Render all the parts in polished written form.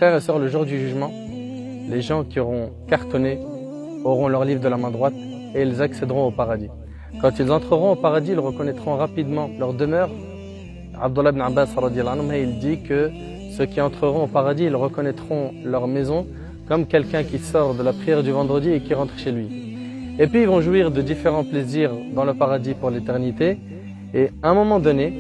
Frères et sœurs, le jour du jugement, les gens qui auront cartonné auront leur livre de la main droite et ils accéderont au paradis. Quand ils entreront au paradis, ils reconnaîtront rapidement leur demeure. Abdullah ibn Abbas il dit que ceux qui entreront au paradis, ils reconnaîtront leur maison comme quelqu'un qui sort de la prière du vendredi et qui rentre chez lui. Et puis ils vont jouir de différents plaisirs dans le paradis pour l'éternité. Et à un moment donné,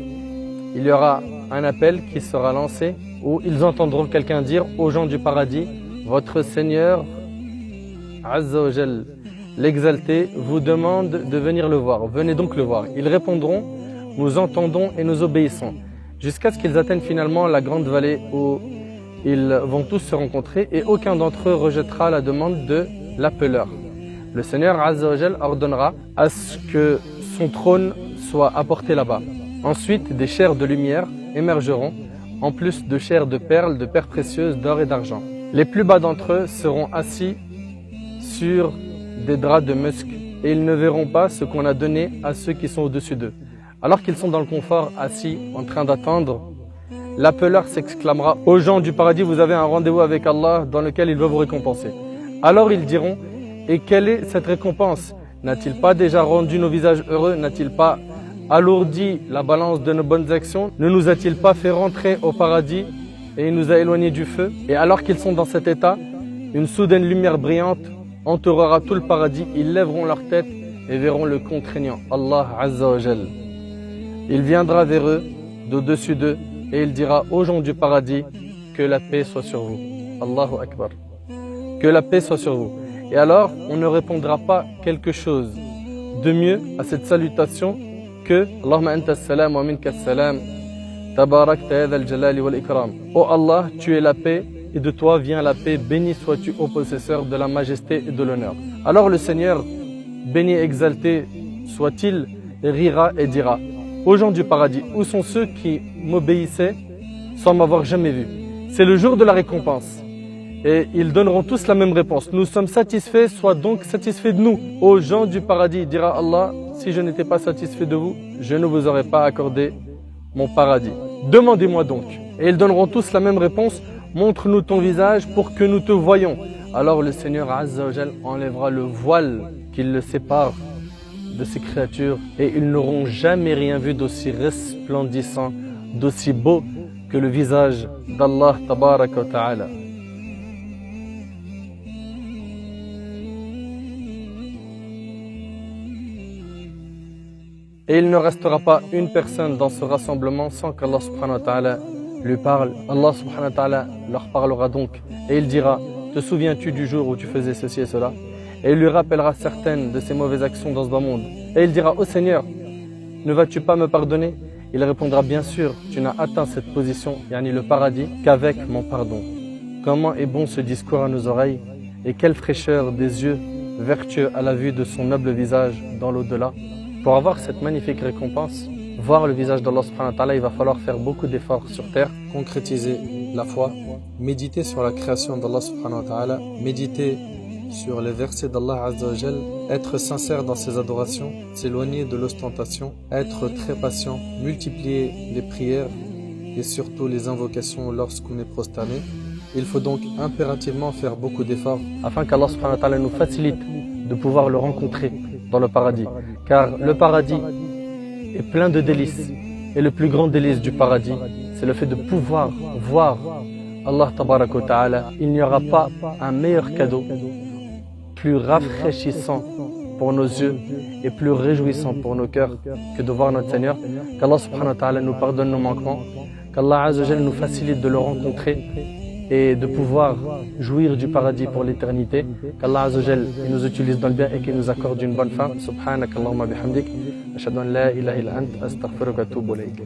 il y aura un appel qui sera lancé où ils entendront quelqu'un dire aux gens du paradis: votre Seigneur, Azza wa Jal, l'exalté, vous demande de venir le voir. Venez donc le voir. Ils répondront: nous entendons et nous obéissons. Jusqu'à ce qu'ils atteignent finalement la grande vallée où ils vont tous se rencontrer et aucun d'entre eux rejettera la demande de l'appeleur. Le Seigneur Azza wa Jal ordonnera à ce que son trône soit apporté là-bas. Ensuite, des chairs de lumière émergeront, en plus de chairs de perles, de pierres précieuses, d'or et d'argent. Les plus bas d'entre eux seront assis sur des draps de musc et ils ne verront pas ce qu'on a donné à ceux qui sont au-dessus d'eux. Alors qu'ils sont dans le confort, assis, en train d'attendre, l'appeleur s'exclamera: aux gens du paradis, vous avez un rendez-vous avec Allah dans lequel il va vous récompenser. Alors ils diront: et quelle est cette récompense? N'a-t-il pas déjà rendu nos visages heureux? N'a-t-il pas alourdi la balance de nos bonnes actions? Ne nous a-t-il pas fait rentrer au paradis et il nous a éloignés du feu? Et alors qu'ils sont dans cet état, une soudaine lumière brillante entourera tout le paradis. Ils lèveront leur tête et verront le contraignant, Allah Azza wa Jal. Il viendra vers eux, d'au-dessus d'eux, et il dira aux gens du paradis: que la paix soit sur vous. Allahu Akbar. Que la paix soit sur vous. Et alors, on ne répondra pas quelque chose de mieux à cette salutation que Allahumma anta as-salam wa minka as-salam, tabarakta ya dhal jalali wal ikram. Oh Allah, tu es la paix et de toi vient la paix, béni sois-tu ô possesseur de la majesté et de l'honneur. Alors le Seigneur, béni et exalté soit-il, rira et dira: aux gens du paradis, où sont ceux qui m'obéissaient sans m'avoir jamais vu? C'est le jour de la récompense. Et ils donneront tous la même réponse: nous sommes satisfaits, sois donc satisfaits de nous. Aux gens du paradis, dira Allah: si je n'étais pas satisfait de vous, je ne vous aurais pas accordé mon paradis. Demandez-moi donc. Et ils donneront tous la même réponse: montre-nous ton visage pour que nous te voyions. Alors le Seigneur Azza wa Jal enlèvera le voile qui le sépare de ces créatures et ils n'auront jamais rien vu d'aussi resplendissant, d'aussi beau que le visage d'Allah Tabaraka wa Ta'ala. Et il ne restera pas une personne dans ce rassemblement sans qu'Allah subhanahu wa ta'ala lui parle. Allah subhanahu wa ta'ala leur parlera donc et il dira: te souviens-tu du jour où tu faisais ceci et cela? Et il lui rappellera certaines de ses mauvaises actions dans ce bas monde. Et il dira: ô Seigneur, ne vas-tu pas me pardonner? Il répondra: bien sûr, tu n'as atteint cette position, yani le paradis, qu'avec mon pardon. Comment est bon ce discours à nos oreilles et quelle fraîcheur des yeux vertueux à la vue de son noble visage dans l'au-delà. Pour avoir cette magnifique récompense, voir le visage d'Allah subhanahu wa ta'ala, il va falloir faire beaucoup d'efforts sur terre, concrétiser la foi, méditer sur la création d'Allah subhanahu wa ta'ala, méditer sur les versets d'Allah Azza wa Jal, être sincère dans ses adorations, s'éloigner de l'ostentation, être très patient, multiplier les prières et surtout les invocations lorsqu'on est prosterné. Il faut donc impérativement faire beaucoup d'efforts afin qu'Allah subhanahu wa ta'ala nous facilite de pouvoir le rencontrer dans le paradis. Car le paradis est plein de délices. Et le plus grand délice du paradis, c'est le fait de pouvoir voir Allah Tabaraka wa Ta'ala. Il n'y aura pas un meilleur cadeau, plus rafraîchissant pour nos yeux et plus réjouissant pour nos cœurs que de voir notre Seigneur. Qu'Allah Subhanahu wa Ta'ala nous pardonne nos manquements, qu'Allah Azza wa Jal nous facilite de le rencontrer et de pouvoir jouir du paradis pour l'éternité. Qu'Allah Azza wa Jal nous utilise dans le bien et qu'il nous accorde une bonne fin. Subhanakallahumma bihamdik, ashhadu an la ilaha illa ant, astaghfiruka wa atubu ilayk.